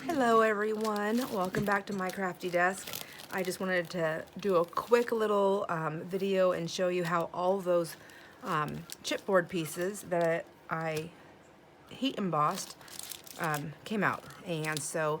Hello everyone, welcome back to my crafty desk. I just wanted to do a quick little video and show you how all those chipboard pieces that I heat embossed came out. And so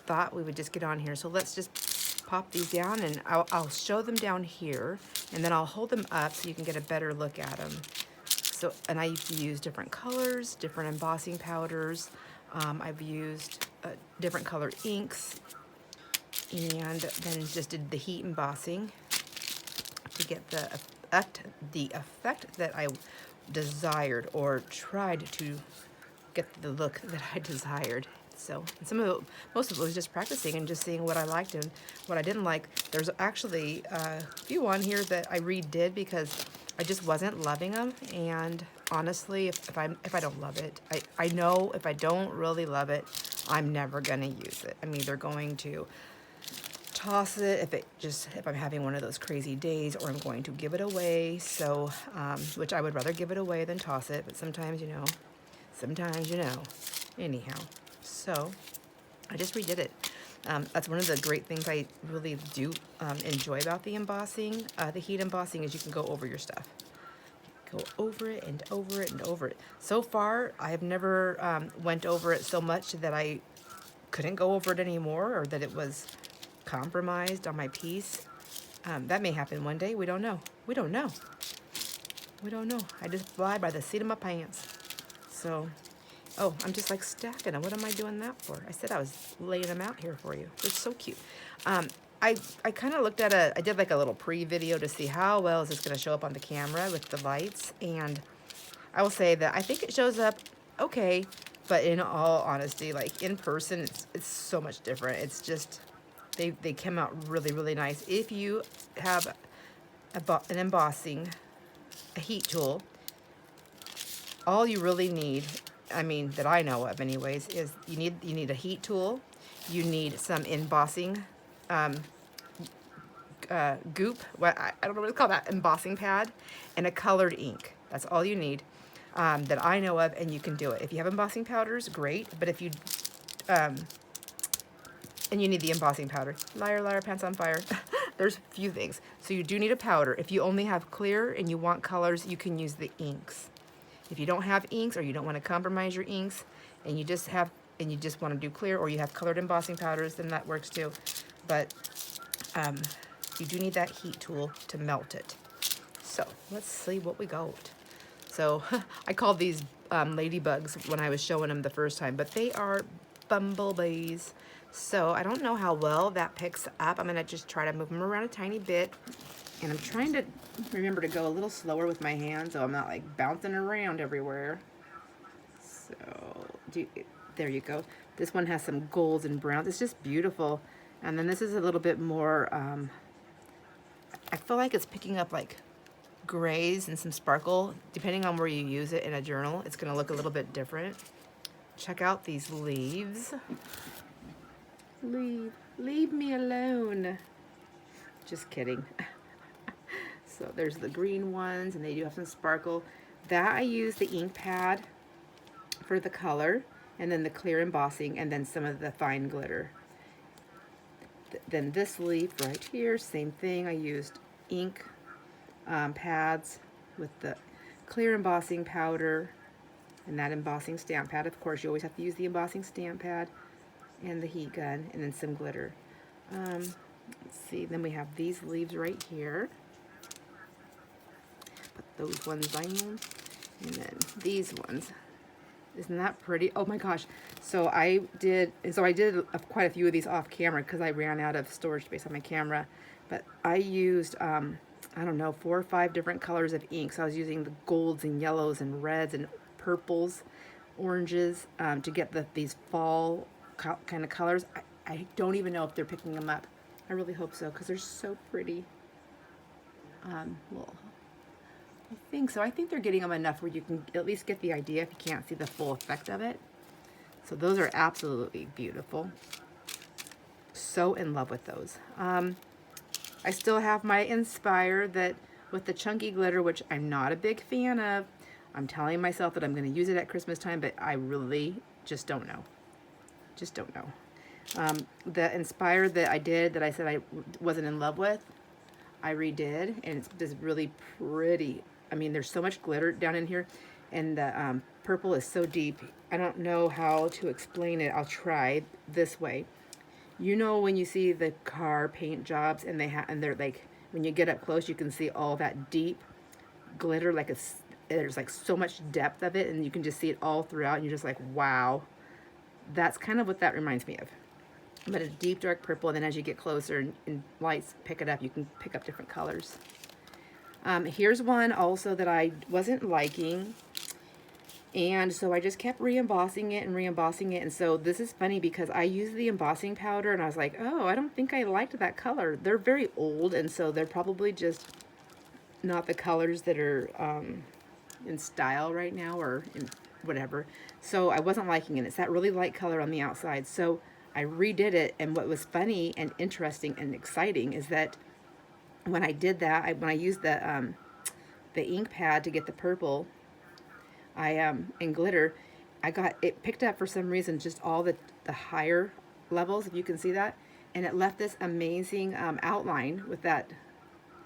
thought we would just get on here. So let's just pop these down and I'll show them down here and then I'll hold them up so you can get a better look at them. So, and I use different colors, different embossing powders. I've used different colored inks, and then just did the heat embossing to get the effect that I desired, or tried to get the look that I desired. So most of it was just practicing and just seeing what I liked and what I didn't like. There's actually a few on here that I redid because I just wasn't loving them. And honestly, if I don't love it, I know if I don't really love it, I'm never gonna use it. I'm either going to toss it if I'm having one of those crazy days, or I'm going to give it away. So which I would rather give it away than toss it, but sometimes you know. Anyhow, so I just redid it. That's one of the great things I really do enjoy about the embossing, the heat embossing, is you can go over your stuff. Go over it and over it and over it. So far, I have never went over it so much that I couldn't go over it anymore, or that it was compromised on my piece. That may happen one day. We don't know. We don't know. We don't know. I just fly by the seat of my pants. So, oh, I'm just like stacking them. What am I doing that for? I said I was laying them out here for you. They're so cute. I kind of looked at I did like a little pre-video to see how well is this going to show up on the camera with the lights. And I will say that I think it shows up okay, but in all honesty, like in person, it's so much different. It's just, they came out really, really nice. If you have an embossing, a heat tool, all you really need, I mean, that I know of anyways, is you need a heat tool, you need some embossing goop, I don't know what it's called, that embossing pad, and a colored ink. That's all you need that I know of, and you can do it. If you have embossing powders, great, but if you, and you need the embossing powder. Liar, liar, pants on fire. There's a few things. So you do need a powder. If you only have clear and you want colors, you can use the inks. If you don't have inks, or you don't want to compromise your inks, and you just want to do clear, or you have colored embossing powders, then that works too. But you do need that heat tool to melt it. So let's see what we got. So I called these ladybugs when I was showing them the first time, but they are bumblebees. So I don't know how well that picks up. I'm gonna just try to move them around a tiny bit. And I'm trying to remember to go a little slower with my hands so I'm not like bouncing around everywhere. So, there you go. This one has some golds and browns. It's just beautiful. And then this is a little bit more, I feel like it's picking up like grays and some sparkle. Depending on where you use it in a journal, it's gonna look a little bit different. Check out these leaves. Leave me alone. Just kidding. So there's the green ones, and they do have some sparkle. That I use the ink pad for the color, and then the clear embossing, and then some of the fine glitter. Then this leaf right here, same thing. I used ink pads with the clear embossing powder and that embossing stamp pad. Of course, you always have to use the embossing stamp pad and the heat gun, and then some glitter. Let's see, then we have these leaves right here. Put those ones down, and then these ones. Isn't that pretty? Oh my gosh. So I did quite a few of these off camera because I ran out of storage space on my camera. But I used, I don't know, 4 or 5 different colors of ink. So I was using the golds and yellows and reds and purples, oranges, to get these fall kind of colors. I don't even know if they're picking them up. I really hope so, because they're so pretty. Well, I think so. I think they're getting them enough where you can at least get the idea if you can't see the full effect of it. So those are absolutely beautiful. So in love with those. I still have my Inspire that with the chunky glitter, which I'm not a big fan of. I'm telling myself that I'm going to use it at Christmas time, but I really just don't know. just don't know. The Inspire that I did, that I said I wasn't in love with, I redid, and it's just really pretty. I mean, there's so much glitter down in here, and the purple is so deep. I don't know how to explain it. I'll try this way. You know, when you see the car paint jobs, and they're like, when you get up close, you can see all that deep glitter, like there's like so much depth of it, and you can just see it all throughout, and you're just like, wow. That's kind of what that reminds me of. But a deep dark purple, and then as you get closer and lights pick it up, you can pick up different colors. Here's one also that I wasn't liking, and so I just kept re-embossing it and re-embossing it. And so this is funny because I used the embossing powder, and I was like, oh, I don't think I liked that color. They're very old, and so they're probably just not the colors that are in style right now, or in whatever. So I wasn't liking it. It's that really light color on the outside. So I redid it, and what was funny and interesting and exciting is that when I did that, when I used the ink pad to get the purple, and glitter, it picked up for some reason just all the higher levels, if you can see that, and it left this amazing outline with that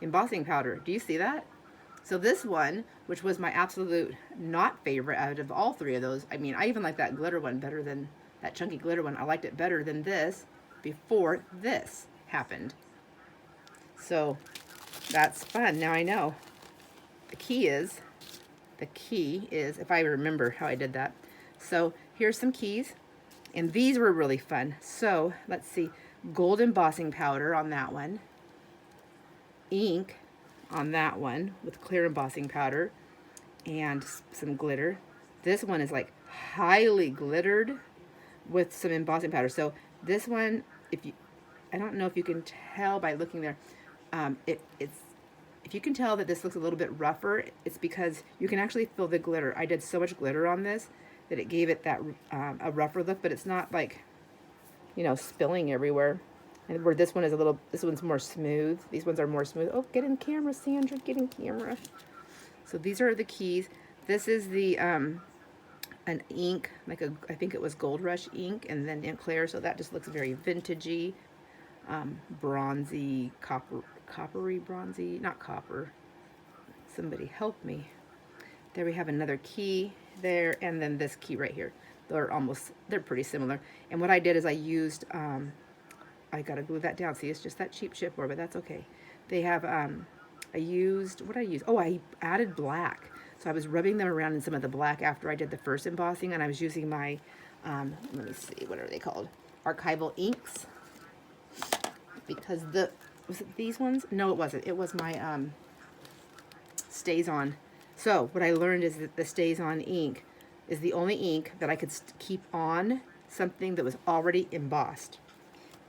embossing powder. Do you see that? So this one, which was my absolute not favorite out of all three of those, I mean, I even like that glitter one better than that chunky glitter one. I liked it better than this before this happened. So that's fun. Now I know. The key is, if I remember how I did that. So here's some keys, and these were really fun. So let's see, gold embossing powder on that one, ink on that one with clear embossing powder, and some glitter. This one is like highly glittered with some embossing powder. So this one, I don't know if you can tell by looking there, if you can tell that this looks a little bit rougher, it's because you can actually feel the glitter. I did so much glitter on this that it gave it that a rougher look, but it's not like, you know, spilling everywhere. And where this one is this one's more smooth. These ones are more smooth. Oh, get in camera, Sandra, get in camera. So these are the keys. This is the an ink, like I think it was Gold Rush ink, and then in Claire, so that just looks very vintagey, bronzy, coppery bronzy, not copper. Somebody help me. There we have another key there, and then this key right here. They're pretty similar. And what I did is I used, I gotta glue that down. See, it's just that cheap chipboard, but that's okay. They have, I used, what did I use? Oh, I added black. So I was rubbing them around in some of the black after I did the first embossing, and I was using my, let me see, what are they called? Archival inks. Because was it these ones? No, it wasn't. It was my Stazon. So what I learned is that the Stazon ink is the only ink that I could keep on something that was already embossed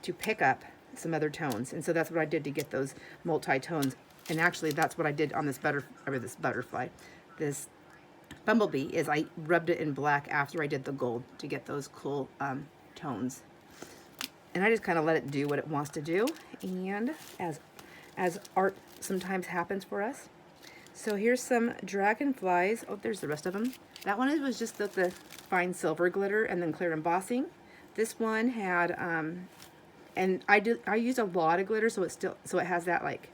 to pick up some other tones. And so that's what I did to get those multi-tones. And actually that's what I did on this butterfly. This bumblebee is I rubbed it in black after I did the gold to get those cool tones. And I just kind of let it do what it wants to do, and as art sometimes happens for us. So here's some dragonflies. Oh, there's the rest of them. That one was just the fine silver glitter and then clear embossing. This one had and I used a lot of glitter, so it has that like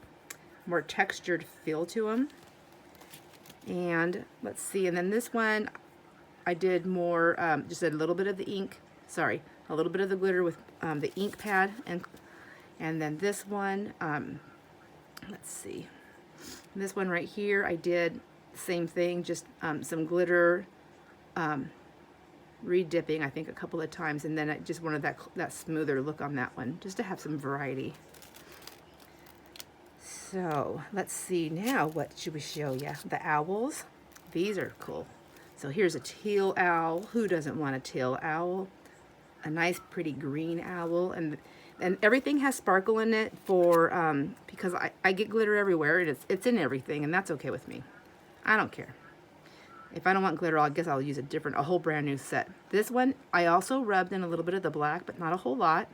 more textured feel to them. And let's see, and then this one I did more, just a little bit of the ink, a little bit of the glitter with the ink pad, and then this one, let's see, this one right here, I did the same thing, just some glitter, re-dipping, I think a couple of times, and then I just wanted that smoother look on that one, just to have some variety. So let's see now, what should we show you? The owls. These are cool. So here's a teal owl. Who doesn't want a teal owl? A nice pretty green owl, and everything has sparkle in it for because I get glitter everywhere, and it's in everything, and that's okay with me. I don't care. If I don't want glitter, I guess I'll use a whole brand new set. This one I also rubbed in a little bit of the black, but not a whole lot,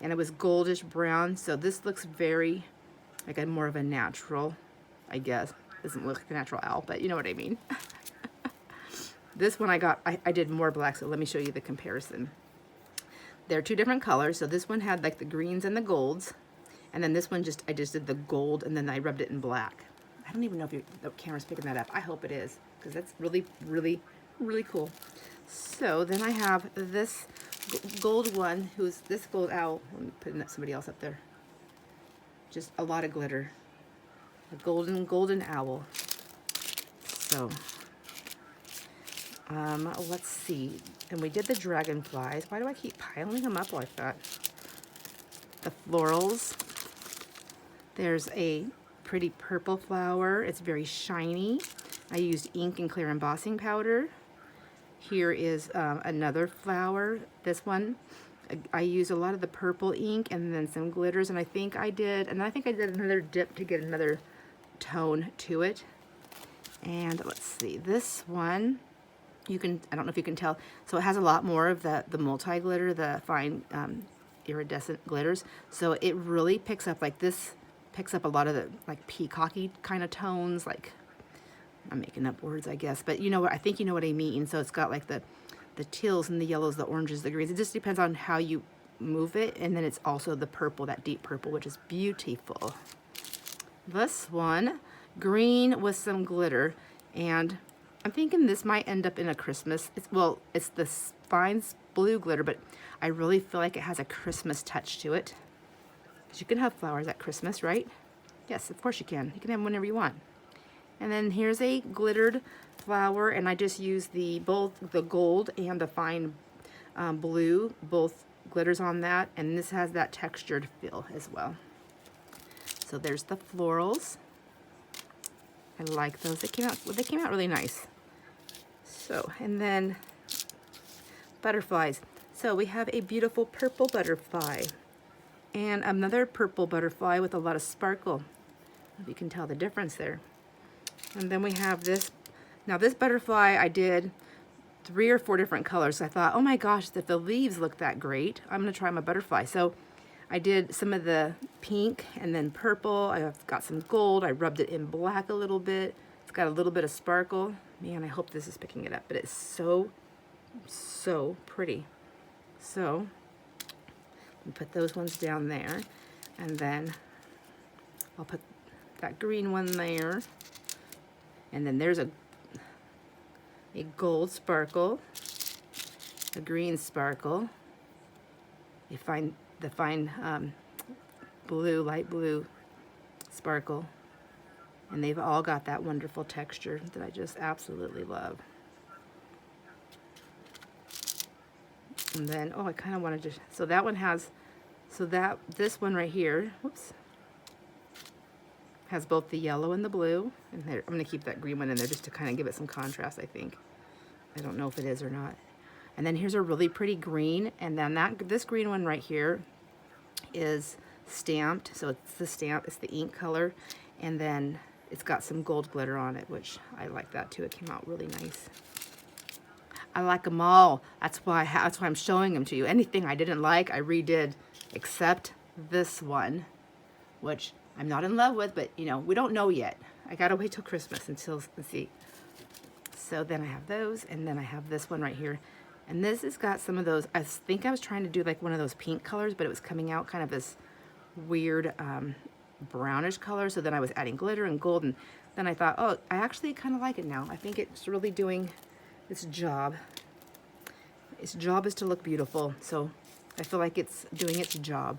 and it was goldish brown. So this looks very like more of a natural, I guess. Doesn't look like a natural owl, but you know what I mean. This one I did more black, so let me show you the comparison. They're two different colors. So this one had like the greens and the golds. And then this one I just did the gold and then I rubbed it in black. I don't even know if the camera's picking that up. I hope it is, because that's really, really, really cool. So then I have this gold one, who's this gold owl. Let me put somebody else up there. Just a lot of glitter. A golden owl. So, let's see. And we did the dragonflies. Why do I keep piling them up like that? The florals. There's a pretty purple flower. It's very shiny. I used ink and clear embossing powder. Here is another flower. This one, I used a lot of the purple ink and then some glitters, and I think I did another dip to get another tone to it. And let's see, this one, I don't know if you can tell, so it has a lot more of the multi-glitter, the fine iridescent glitters. So it really picks up, like this picks up a lot of the like peacocky kind of tones, like, I'm making up words, I guess, but you know what, I think you know what I mean. So it's got like the teals and the yellows, the oranges, the greens. It just depends on how you move it. And then it's also the purple, that deep purple, which is beautiful. This one, green with some glitter, and I'm thinking this might end up in a Christmas. It's the fine blue glitter, but I really feel like it has a Christmas touch to it. Because you can have flowers at Christmas, right? Yes, of course you can. You can have them whenever you want. And then here's a glittered flower, and I just used both the gold and the fine blue, both glitters on that, and this has that textured feel as well. So there's the florals. I like those. They came out really nice. So, and then butterflies. So we have a beautiful purple butterfly and another purple butterfly with a lot of sparkle. If you can tell the difference there. And then we have this. Now this butterfly, I did 3 or 4 different colors. So I thought, oh my gosh, if the leaves look that great, I'm gonna try my butterfly. So I did some of the pink and then purple. I've got some gold. I rubbed it in black a little bit. It's got a little bit of sparkle. Man, I hope this is picking it up, but it's so, so pretty. So I'll put those ones down there, and then I'll put that green one there. And then there's a gold sparkle, a green sparkle, the fine blue, light blue sparkle, and they've all got that wonderful texture that I just absolutely love. And then, oh, I kind of wanted to, so that one has, this one right here, whoops, has both the yellow and the blue, and there, I'm going to keep that green one in there just to kind of give it some contrast, I think. I don't know if it is or not. And then here's a really pretty green, and then this green one right here is stamped, so it's the stamp, it's the ink color, and then it's got some gold glitter on it, which I like that too. It came out really nice. I like them all. That's why I'm showing them to you. Anything I didn't like, I redid, except this one, which I'm not in love with, but you know, we don't know yet. I gotta wait till Christmas until, let's see. So then I have those, and then I have this one right here. And this has got some of those, I think I was trying to do like one of those pink colors, but it was coming out kind of this weird brownish color. So then I was adding glitter and gold, and then I thought, oh, I actually kind of like it now. I think it's really doing its job. Its job is to look beautiful, so I feel like it's doing its job.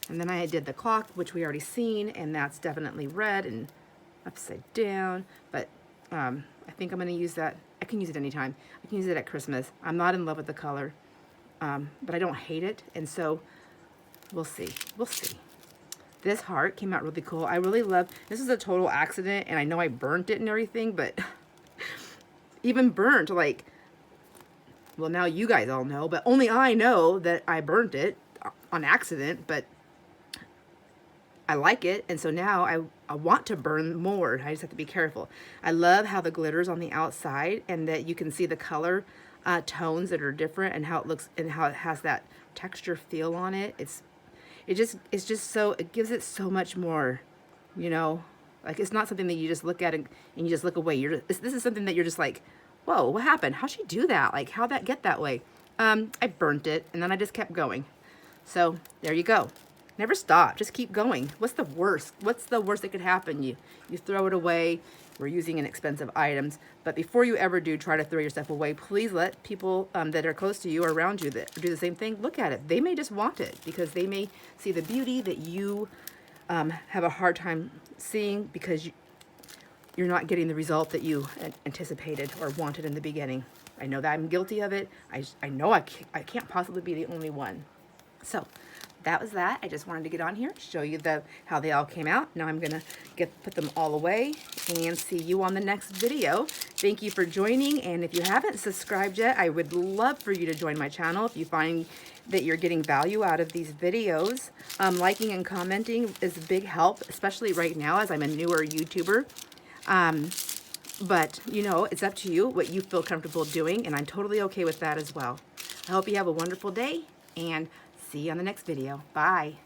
And then I did the clock, which we already seen, and that's definitely red and upside down, but I think I'm going to use that. I can use it anytime. I can use it at Christmas. I'm not in love with the color, but I don't hate it, and so we'll see. We'll see. This heart came out really cool. I really love, this is a total accident, and I know I burnt it and everything, but even burnt, like, well, now you guys all know, but only I know that I burnt it on accident, but I like it, and so now I want to burn more. I just have to be careful. I love how the glitter's on the outside, and that you can see the color tones that are different, and how it looks, and how it has that texture feel on it. It gives it so much more, you know, like it's not something that you just look at and you just look away. This is something that you're just like, whoa, what happened? How'd she do that? Like, how'd that get that way? I burnt it, and then I just kept going. So there you go. Never stop. Just keep going. What's the worst? What's the worst that could happen? You throw it away. We're using inexpensive items. But before you ever do try to throw your stuff away, please let people that are close to you or around you that do the same thing look at it. They may just want it because they may see the beauty that you have a hard time seeing because you're not getting the result that you anticipated or wanted in the beginning. I know that I'm guilty of it. I know I can't possibly be the only one. So that was that. I just wanted to get on here, show you how they all came out. Now I'm gonna put them all away and see you on the next video. Thank you for joining, and if you haven't subscribed yet, I would love for you to join my channel if you find that you're getting value out of these videos. Liking and commenting is a big help, especially right now as I'm a newer YouTuber. But you know, it's up to you what you feel comfortable doing, and I'm totally okay with that as well. I hope you have a wonderful day, and see you on the next video. Bye.